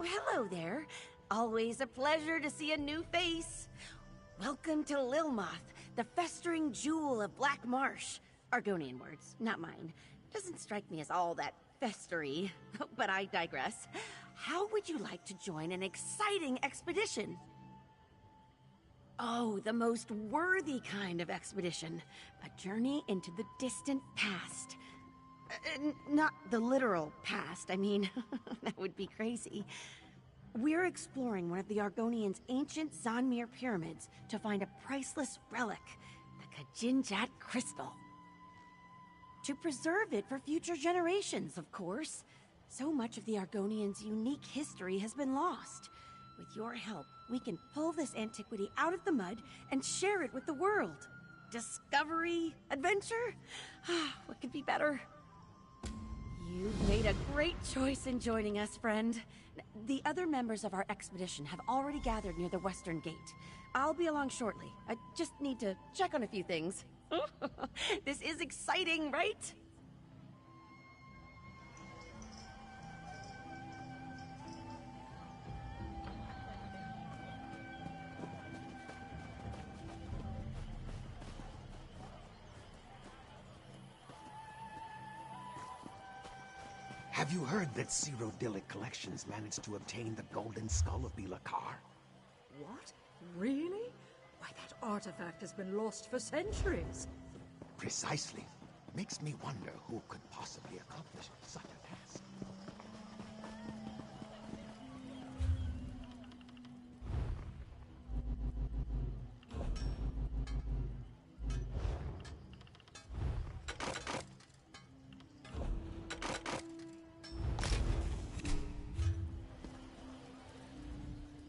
Hello there. Always a pleasure to see a new face. Welcome to Lilmoth, the festering jewel of Black Marsh. Argonian words, not mine. Doesn't strike me as all that festery, but I digress. How would you like to join an exciting expedition? Oh, the most worthy kind of expedition. A journey into the distant past. Not the literal past, I mean, that would be crazy. We're exploring one of the Argonians' ancient Yuckmire pyramids to find a priceless relic, the Kajinjat crystal. To preserve it for future generations, of course. So much of the Argonians' unique history has been lost. With your help, we can pull this antiquity out of the mud and share it with the world. Discovery, adventure? What could be better? You've made a great choice in joining us, friend. The other members of our expedition have already gathered near the western gate. I'll be along shortly. I just need to check on a few things. This is exciting, right? Have you heard that Cyrodiilic Collections managed to obtain the golden skull of Yuckmire? What? Really? Why, that artifact has been lost for centuries. Precisely. Makes me wonder who could possibly accomplish such a task.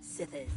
Sithis.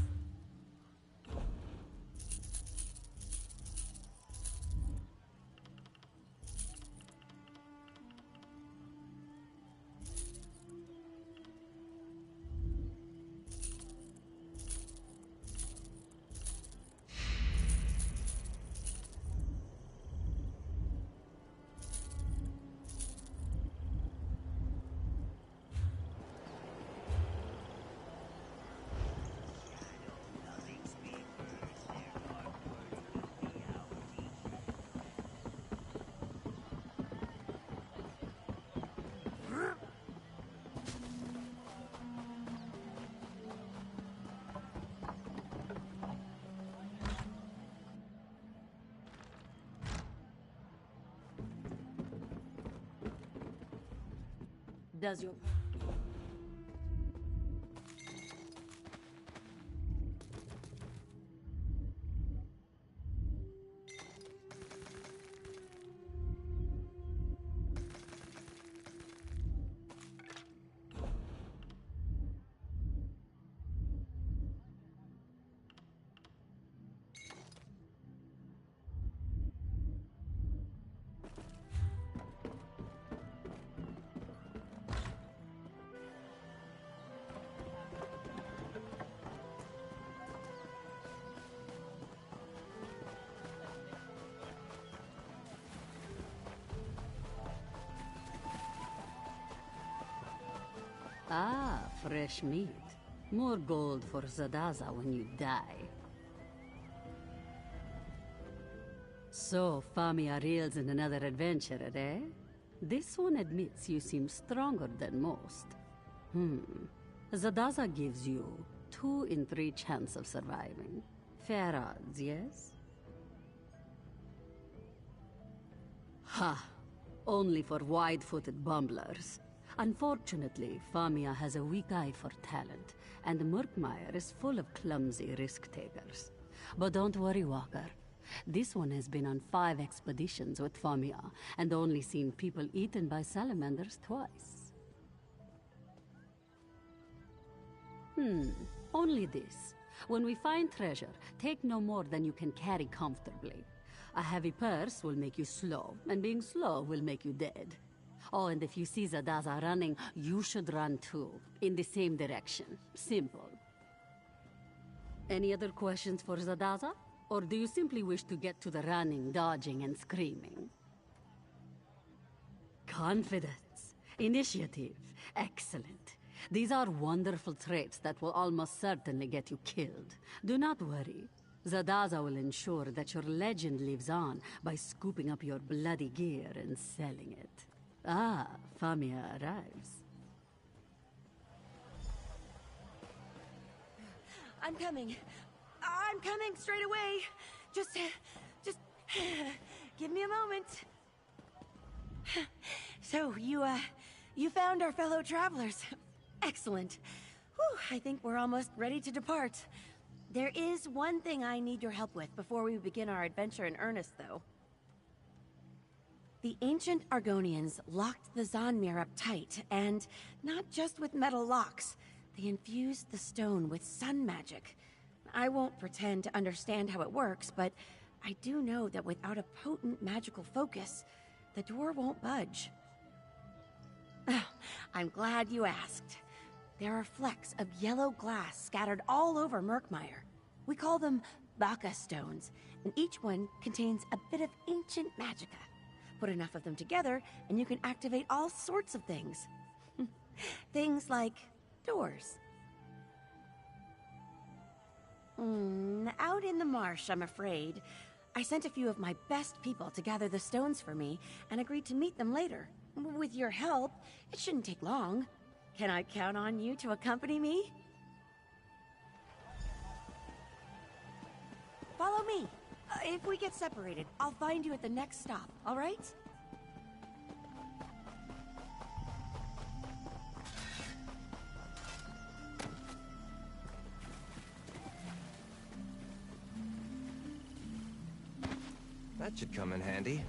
Does your... Ah, fresh meat. More gold for Zadaza when you die. So, Famia reels in another adventure, eh? This one admits you seem stronger than most. Zadaza gives you 2 in 3 chance of surviving. Fair odds, yes? Ha! Only for wide-footed bumblers. Unfortunately, Famia has a weak eye for talent, and Yuckmire is full of clumsy risk-takers. But don't worry, Walker. This one has been on 5 expeditions with Famia, and only seen people eaten by salamanders twice. Only this. When we find treasure, take no more than you can carry comfortably. A heavy purse will make you slow, and being slow will make you dead. Oh, and if you see Zadaza running, you should run too, in the same direction. Simple. Any other questions for Zadaza? Or do you simply wish to get to the running, dodging, and screaming? Confidence. Initiative. Excellent. These are wonderful traits that will almost certainly get you killed. Do not worry. Zadaza will ensure that your legend lives on by scooping up your bloody gear and selling it. Ah, Famia arrives. I'm coming. I'm coming straight away. Just give me a moment. So, you found our fellow travelers. Excellent. Whew, I think we're almost ready to depart. There is one thing I need your help with before we begin our adventure in earnest, though. The ancient Argonians locked the Yuckmire up tight, and not just with metal locks. They infused the stone with sun magic. I won't pretend to understand how it works, but I do know that without a potent magical focus, the door won't budge. I'm glad you asked. There are flecks of yellow glass scattered all over Yuckmire. We call them Baka stones, and each one contains a bit of ancient magicka. Put enough of them together, and you can activate all sorts of things. Things like doors. Out in the marsh, I'm afraid. I sent a few of my best people to gather the stones for me, and agreed to meet them later. With your help, it shouldn't take long. Can I count on you to accompany me? Follow me. If we get separated, I'll find you at the next stop, all right? That should come in handy.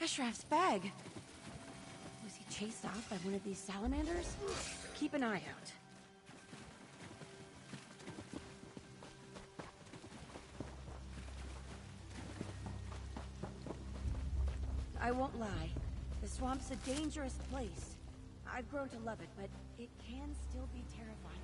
Ashraf's bag. Was he chased off by one of these salamanders? Keep an eye out. I won't lie. The swamp's a dangerous place. I've grown to love it, but it can still be terrifying.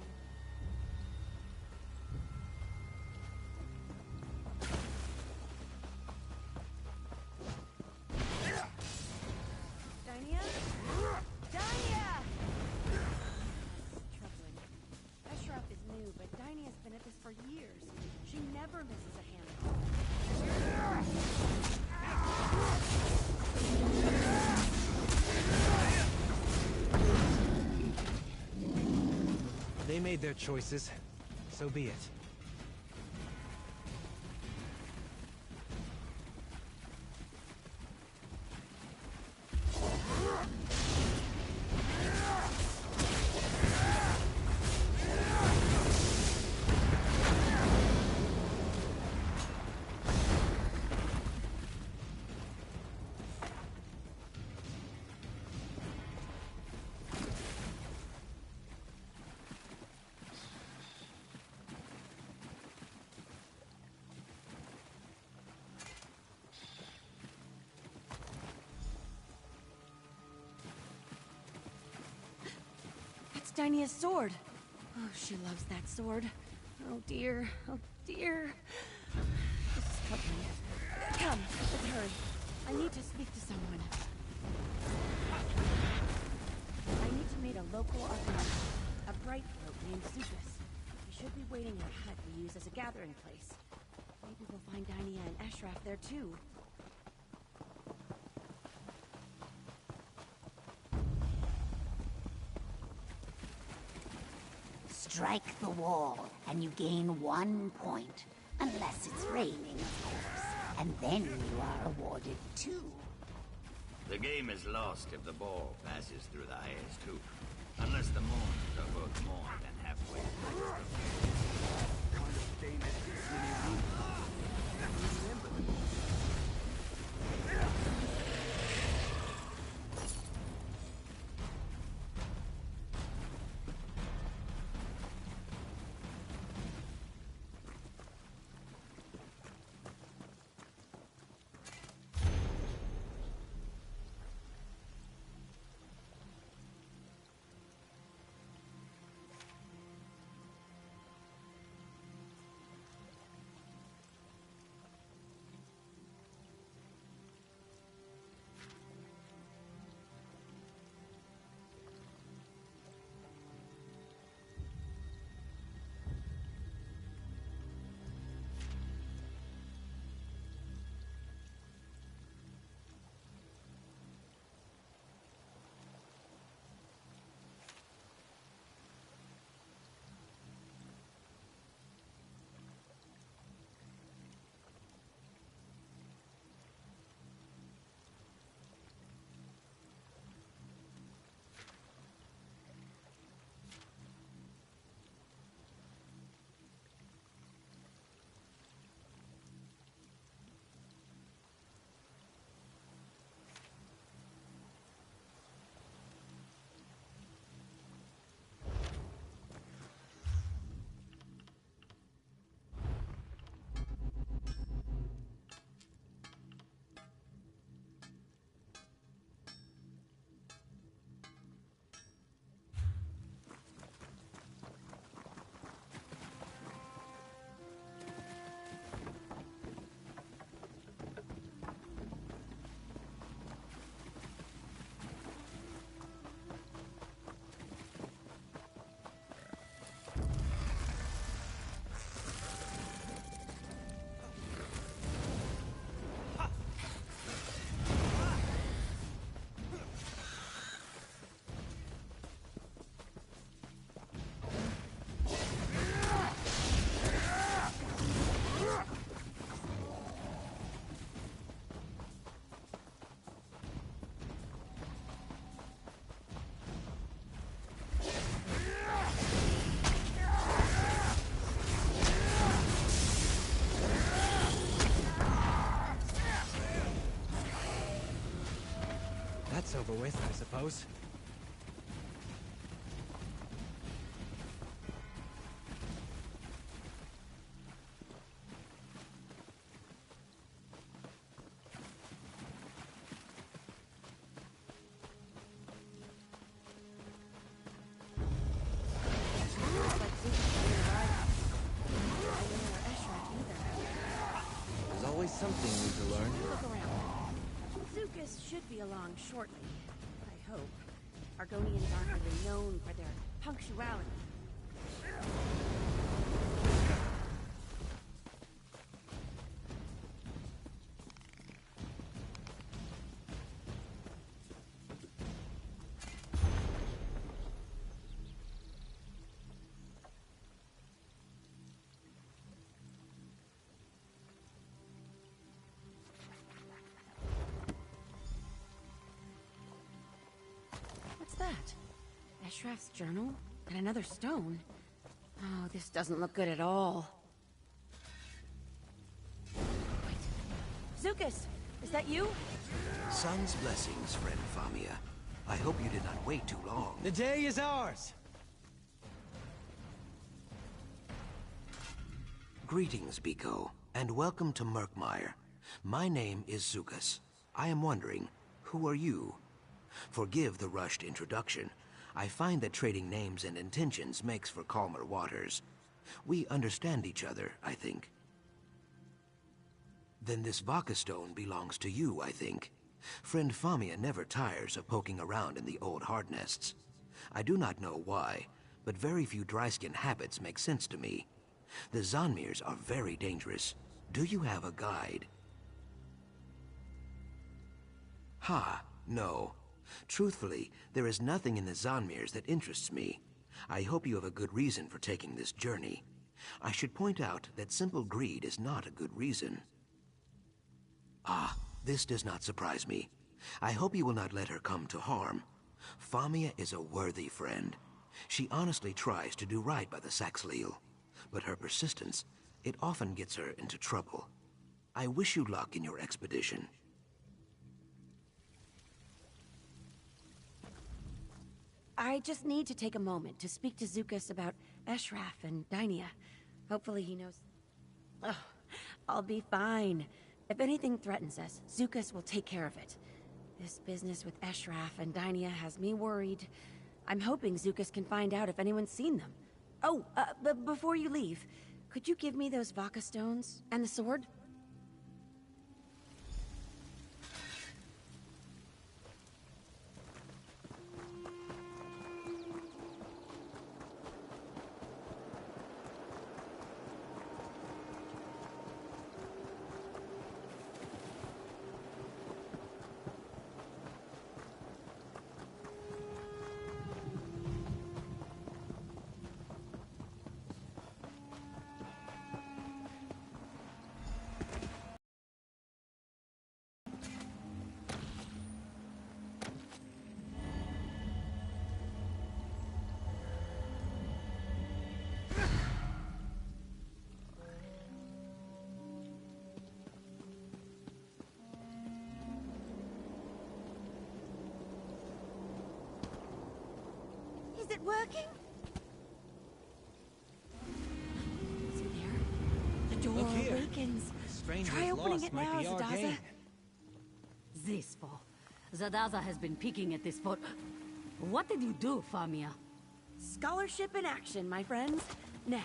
They made their choices. So be it. Dynia's sword. Oh, she loves that sword. Oh dear. Oh dear. This is troubling. Come, let's hurry. I need to speak to someone. I need to make meet a local architect, a bright folk named Zukas. He should be waiting in a hut we use as a gathering place. Maybe we'll find Dynia and Ashraf there too. Strike the wall, and you gain 1 point. Unless it's raining, of course. And then you are awarded 2. The game is lost if the ball passes through the highest hoop. Unless the moons are both more than halfway through. That's over with, I suppose. There's always something new to learn. Look around. Zukas should be along shortly. I hope. Argonians aren't really known for their punctuality. What's that? Ashraf's journal? And another stone? Oh, this doesn't look good at all. Wait. Zukas! Is that you? Sun's blessings, friend Famia. I hope you did not wait too long. The day is ours! Greetings, Biko, and welcome to Yuckmire. My name is Zukas. I am wondering, who are you? Forgive the rushed introduction. I find that trading names and intentions makes for calmer waters. We understand each other, I think. Then this Vaka stone belongs to you, I think. Friend Famia never tires of poking around in the old hard nests. I do not know why, but very few dry-skin habits make sense to me. The Zonmirs are very dangerous. Do you have a guide? Ha, no. Truthfully, there is nothing in the Zonmirs that interests me. I hope you have a good reason for taking this journey. I should point out that simple greed is not a good reason. Ah, this does not surprise me. I hope you will not let her come to harm. Famia is a worthy friend. She honestly tries to do right by the Saxhleel, but her persistence, it often gets her into trouble. I wish you luck in your expedition. I just need to take a moment to speak to Zukas about Eshraf and Dynia. Hopefully he knows... Oh, I'll be fine. If anything threatens us, Zukas will take care of it. This business with Eshraf and Dynia has me worried. I'm hoping Zukas can find out if anyone's seen them. Oh, before you leave, could you give me those Vaka stones and the sword? Is it working? Is it there? The door Look here. awakens. Stranger's Try opening loss it might now, be our Zadaza. gain. This for... Zadaza has been peeking at this for... What did you do, Famia? Scholarship in action, my friends. Now,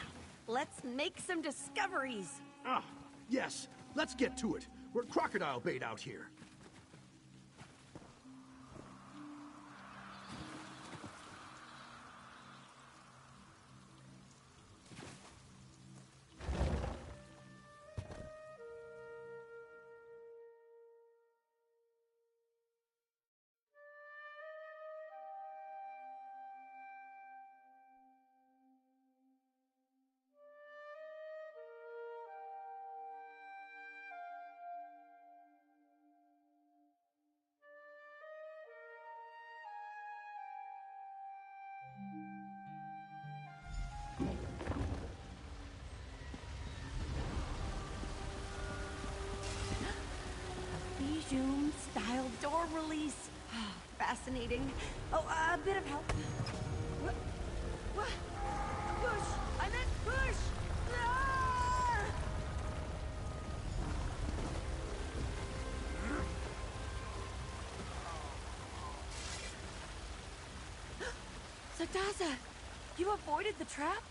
let's make some discoveries. Ah, yes. Let's get to it. We're crocodile bait out here. Bijou-style door release. Fascinating. Oh, a bit of help. What? Push! I meant push! Ah! Zadaza, you avoided the trap?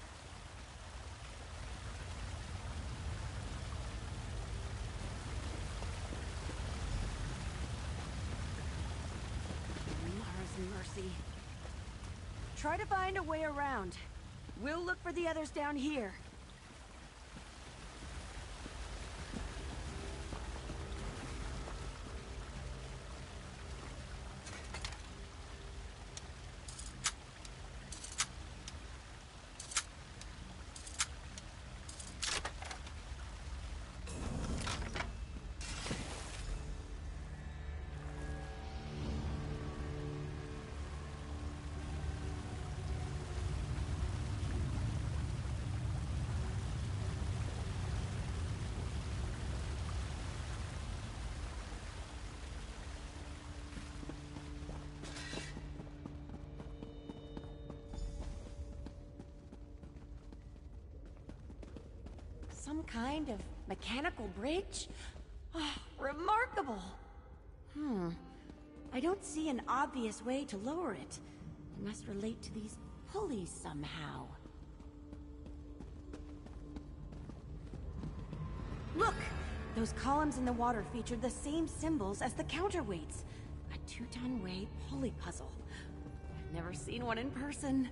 Mercy. Try to find a way around. We'll look for the others down here. Some kind of mechanical bridge? Oh, remarkable! I don't see an obvious way to lower it. It must relate to these pulleys somehow. Look! Those columns in the water featured the same symbols as the counterweights. A 2-ton weight pulley puzzle. Never seen one in person.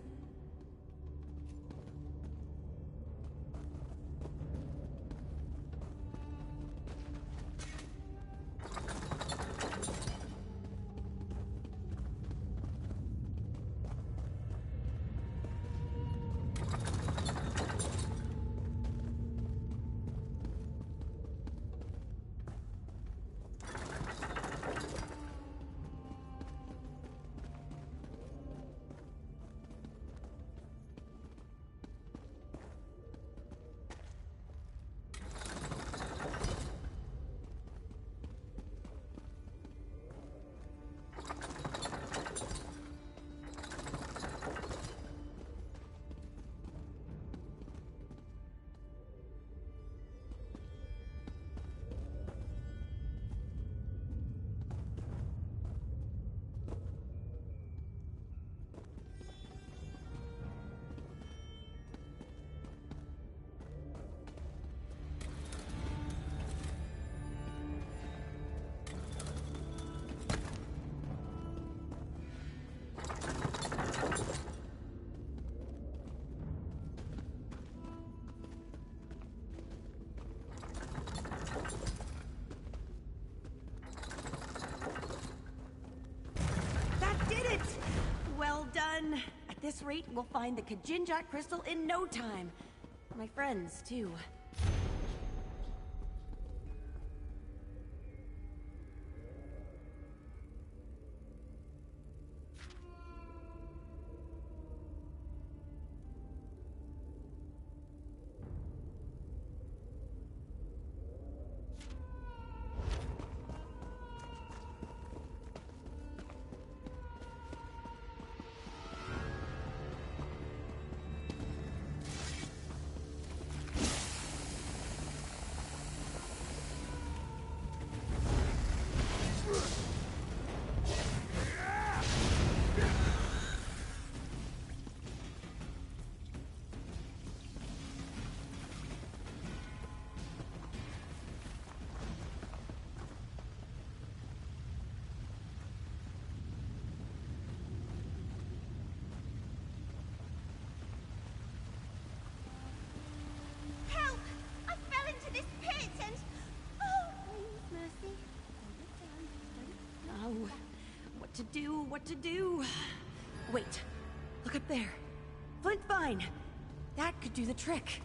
Well done. At this rate, we'll find the Kajinjat crystal in no time. My friends, too. What to do? Wait, look up there. Flint vine. That could do the trick.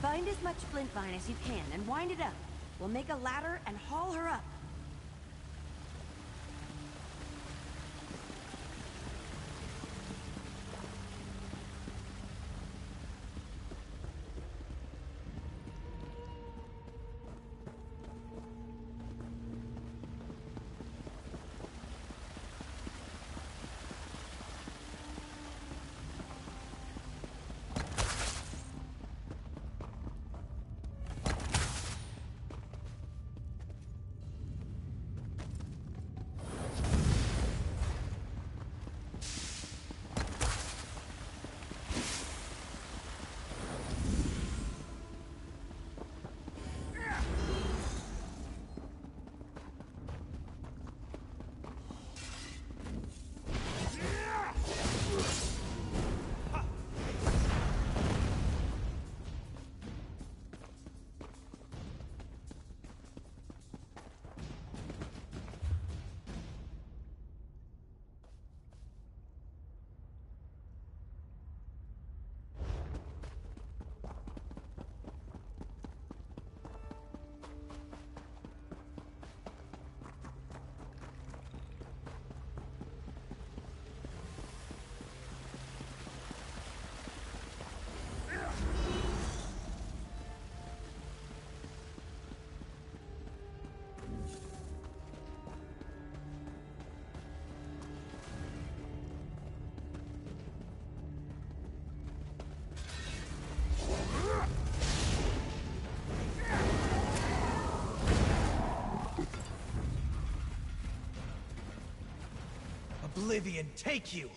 Find as much flint vine as you can and wind it up. We'll make a ladder and haul her up. Oblivion take you!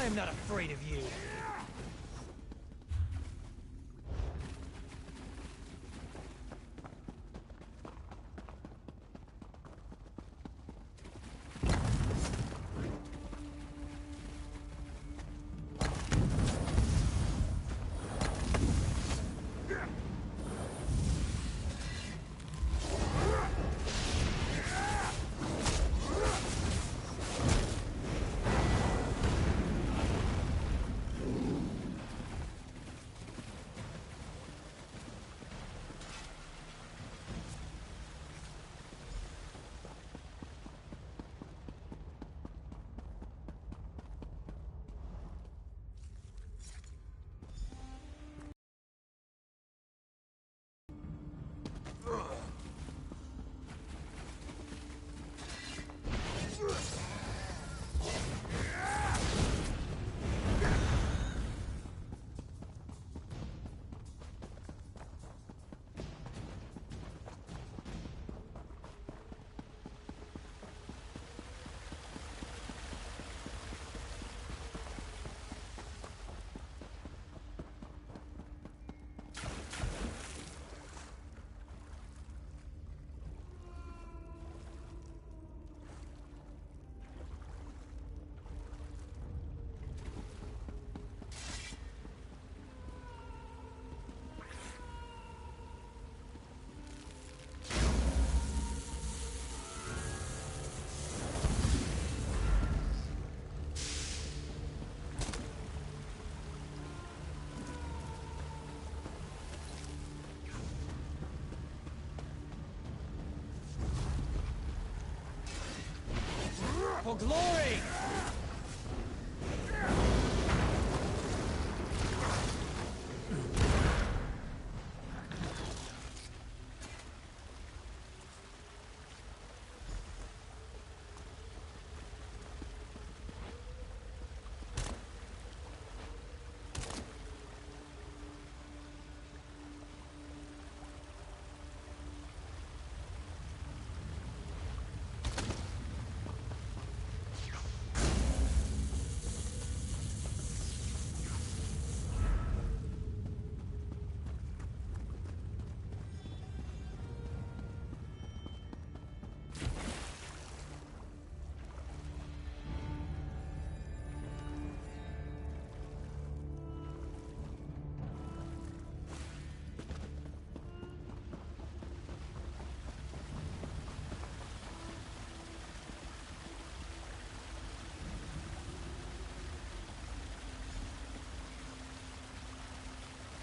am not afraid of you. For glory!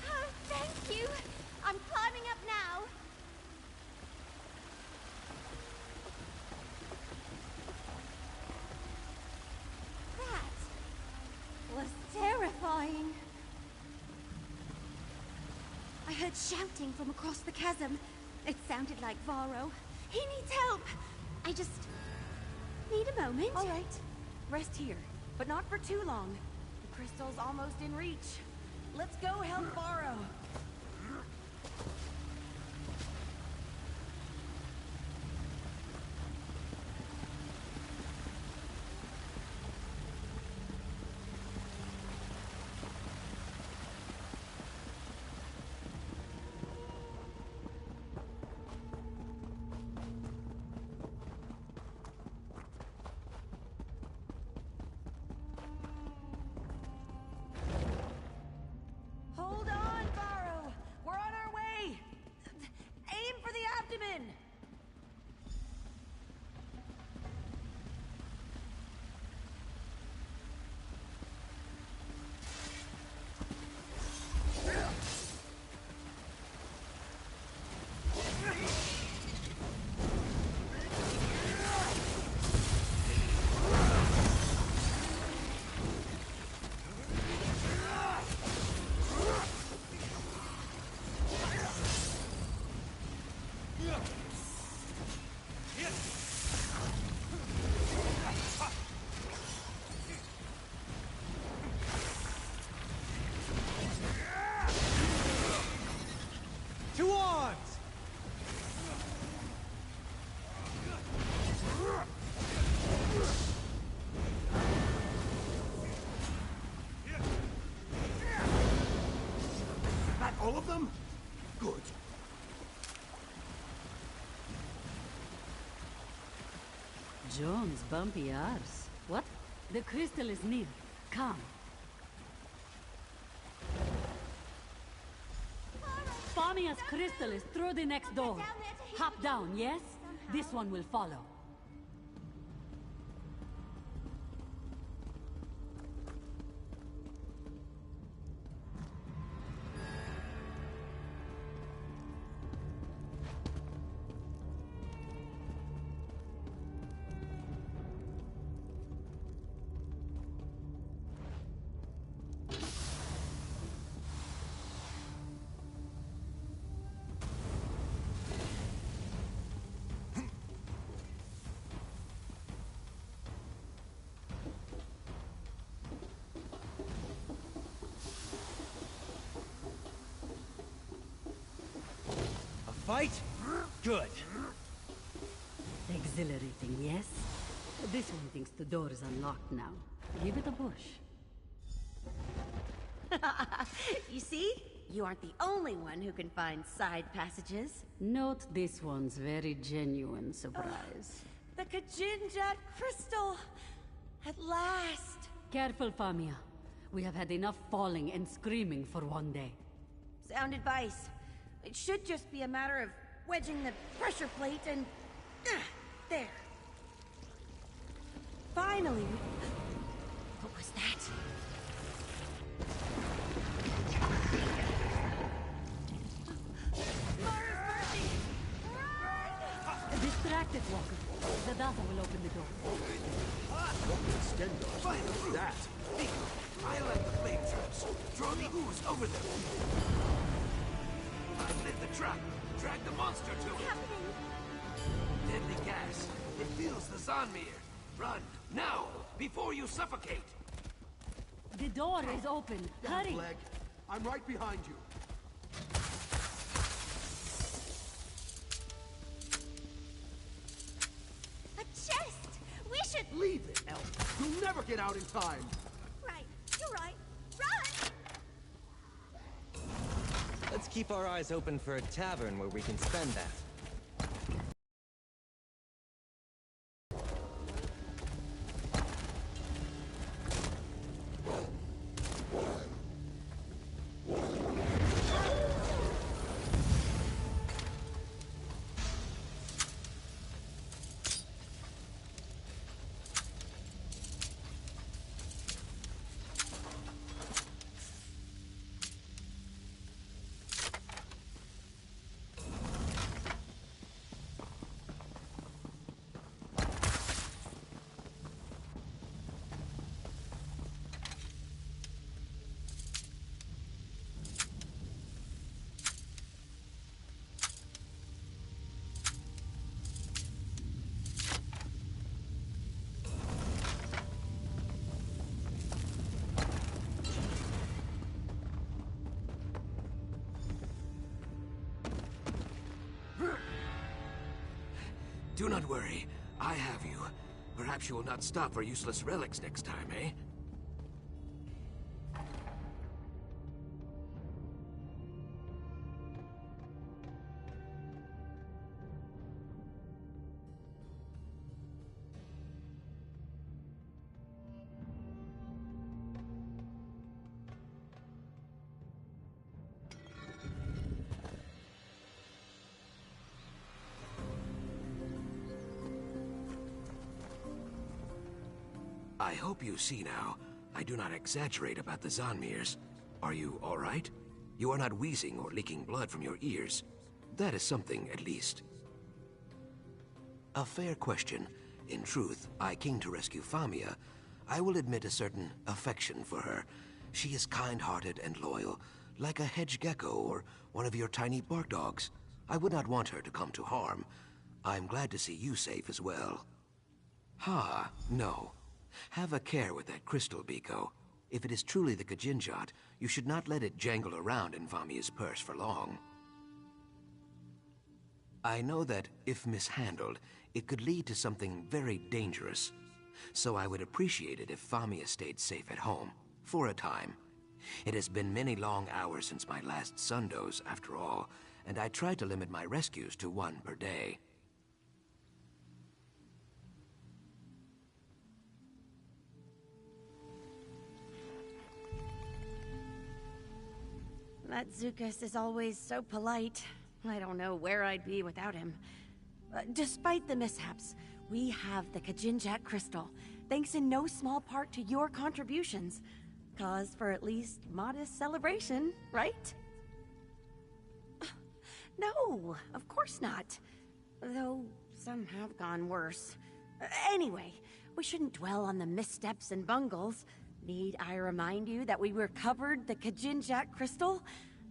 Oh, thank you! I'm climbing up now! That was terrifying. I heard shouting from across the chasm. It sounded like Varro. He needs help! I just need a moment. All right. Rest here, but not for too long. The crystal's almost in reach. Let's go help Varro. Hold on, Varro! Jones' bumpy arse. What? The crystal is near. Come. Famia's crystal is through the next door. Hop down, yes? This one will follow. Fight? Good. Exhilarating, yes? This one thinks the door is unlocked now. Give it a push. You see? You aren't the only one who can find side passages. Note this one's very genuine surprise. The Kajinjat crystal! At last! Careful, Famia. We have had enough falling and screaming for one day. Sound advice. It should just be a matter of wedging the pressure plate and... there. Finally! What was that? Mara's mercy! Run! Distracted, Walker. The Daza will open the door. Finally, that. I like the flame traps. Throw the ooze over them. I've lit the trap. Drag the monster to it. Deadly gas. It fills the Zonmir. Run, now, before you suffocate. The door is open. Hurry! Leg. I'm right behind you. A chest! We should... Leave it, Elf. You'll never get out in time. Right, you're right. Run! Let's keep our eyes open for a tavern where we can spend that. Do not worry. I have you. Perhaps you will not stop for useless relics next time, eh? I hope you see now. I do not exaggerate about the Zonmirs. Are you all right? You are not wheezing or leaking blood from your ears. That is something, at least. A fair question. In truth, I came to rescue Famia. I will admit a certain affection for her. She is kind-hearted and loyal, like a hedge gecko or one of your tiny bark dogs. I would not want her to come to harm. I'm glad to see you safe as well. Ha, no. Have a care with that crystal, Biko. If it is truly the Kajinjat, you should not let it jangle around in Famia's purse for long. I know that, if mishandled, it could lead to something very dangerous. So I would appreciate it if Famia stayed safe at home, for a time. It has been many long hours since my last sundoze, after all, and I try to limit my rescues to one per day. That Zukas is always so polite. I don't know where I'd be without him. Despite the mishaps, we have the Kajinjak crystal, thanks in no small part to your contributions. Cause for at least modest celebration, right? No, of course not. Though some have gone worse. Anyway, we shouldn't dwell on the missteps and bungles. Need I remind you that we recovered the Kajinjak crystal?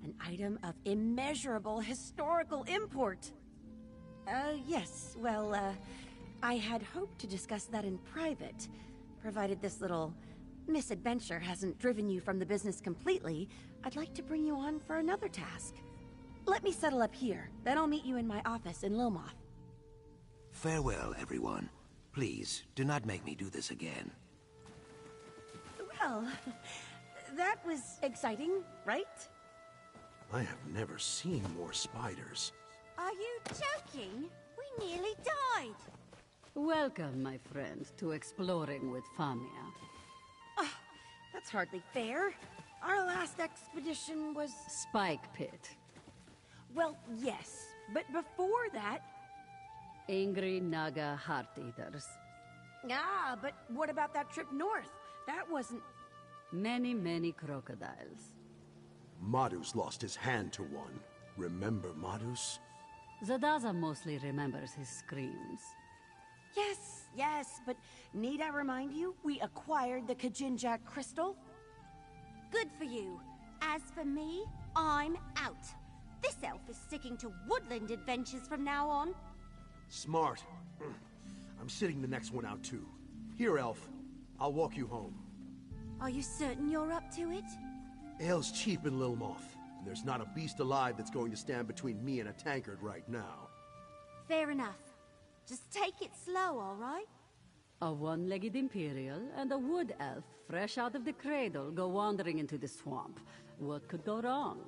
An item of immeasurable historical import. Yes, well, I had hoped to discuss that in private. Provided this little misadventure hasn't driven you from the business completely, I'd like to bring you on for another task. Let me settle up here, then I'll meet you in my office in Lomoth. Farewell, everyone. Please, do not make me do this again. Well, that was exciting, right? I have never seen more spiders. Are you joking? We nearly died. Welcome, my friend, to exploring with Famia. That's hardly fair. Our last expedition was... Spike Pit. Well, yes, but before that... Angry Naga Heart Eaters. Ah, but what about that trip north? That wasn't... Many, many crocodiles. Madus lost his hand to one. Remember Madus? Zadaza mostly remembers his screams. Yes, but need I remind you, we acquired the Kajinjak crystal? Good for you. As for me, I'm out. This elf is sticking to woodland adventures from now on. Smart. I'm sitting the next one out too. Here, elf. I'll walk you home. Are you certain you're up to it? Ale's cheap in Lilmoth, and there's not a beast alive that's going to stand between me and a tankard right now. Fair enough. Just take it slow, all right? A one-legged Imperial and a wood elf fresh out of the cradle go wandering into the swamp. What could go wrong?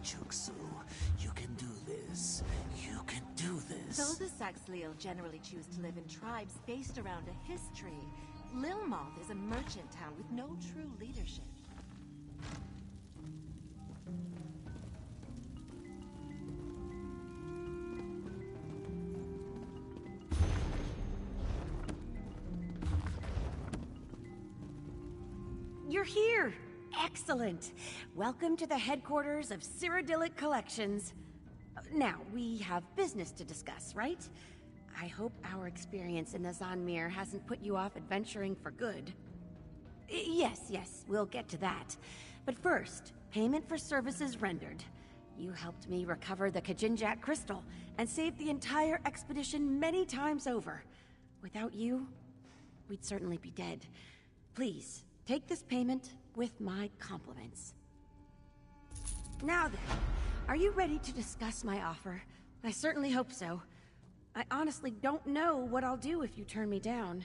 Chuksu, you can do this. You can do this. Though the Saxhleel generally choose to live in tribes based around a history, Lilmoth is a merchant town with no true leadership. You're here! Excellent! Welcome to the headquarters of Cyrodiilic Collections. Now, we have business to discuss, right? I hope our experience in the Yuckmire hasn't put you off adventuring for good. Yes, we'll get to that. But first, payment for services rendered. You helped me recover the Kajinjak crystal and saved the entire expedition many times over. Without you, we'd certainly be dead. Please, take this payment with my compliments. Now then, are you ready to discuss my offer? I certainly hope so. I honestly don't know what I'll do if you turn me down.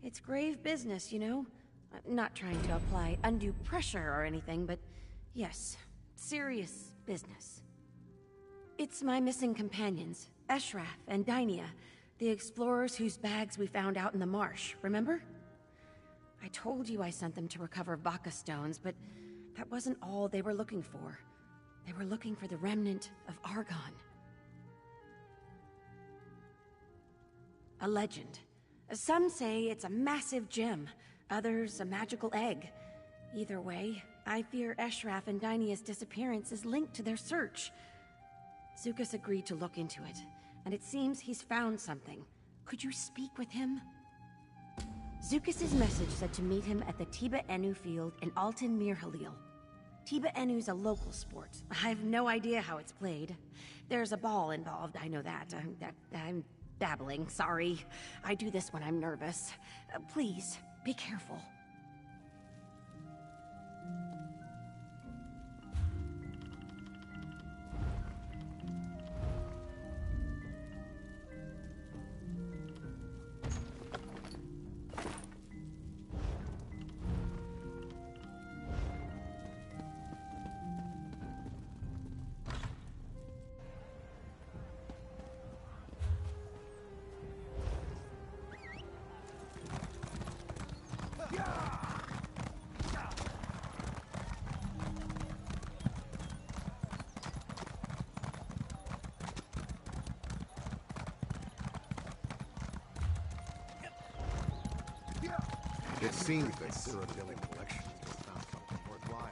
It's grave business, you know? I'm not trying to apply undue pressure or anything, but yes, serious business. It's my missing companions, Eshraf and Dainia, the explorers whose bags we found out in the marsh, remember? I told you I sent them to recover Baka stones, but that wasn't all they were looking for. They were looking for the remnant of Argon. A legend. Some say it's a massive gem, others a magical egg. Either way, I fear Eshraf and Dainia's disappearance is linked to their search. Zukas agreed to look into it, and it seems he's found something. Could you speak with him? Zukas' message said to meet him at the Tiba Enu field in Altan Mir Halil. Tiba Enu's a local sport. I have no idea how it's played. There's a ball involved, I know that. I'm babbling, sorry. I do this when I'm nervous. Please, be careful. It seems that Cyrodiilic Collections just found something worthwhile.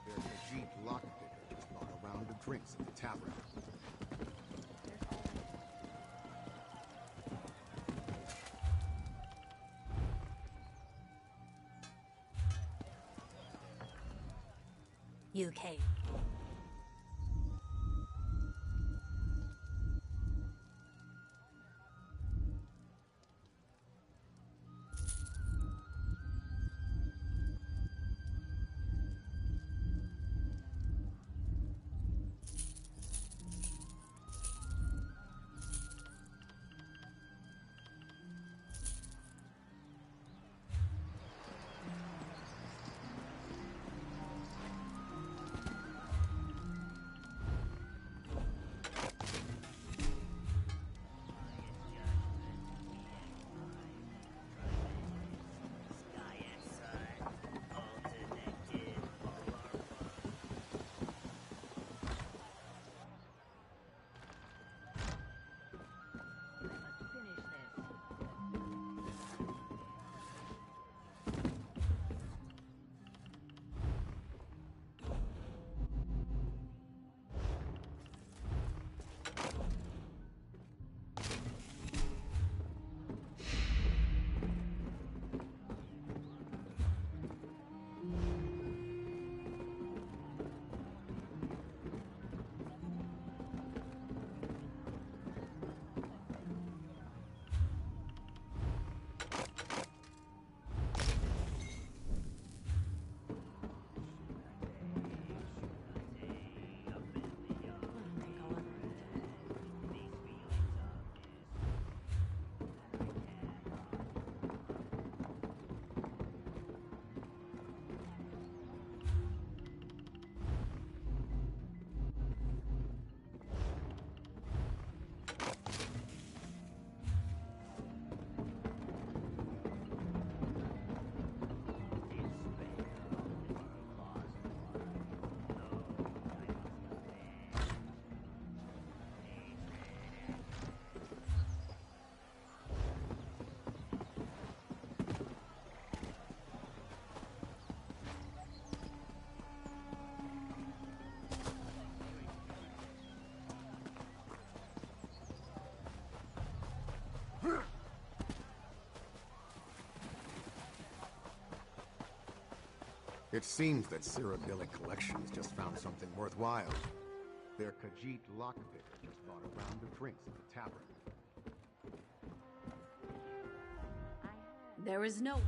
Their Khajiit lockpicker just bought a round of drinks at the tavern. You came. It seems that Cyrodiilic Collections just found something worthwhile. Their Khajiit lockpicker just bought a round of drinks at the tavern. There is no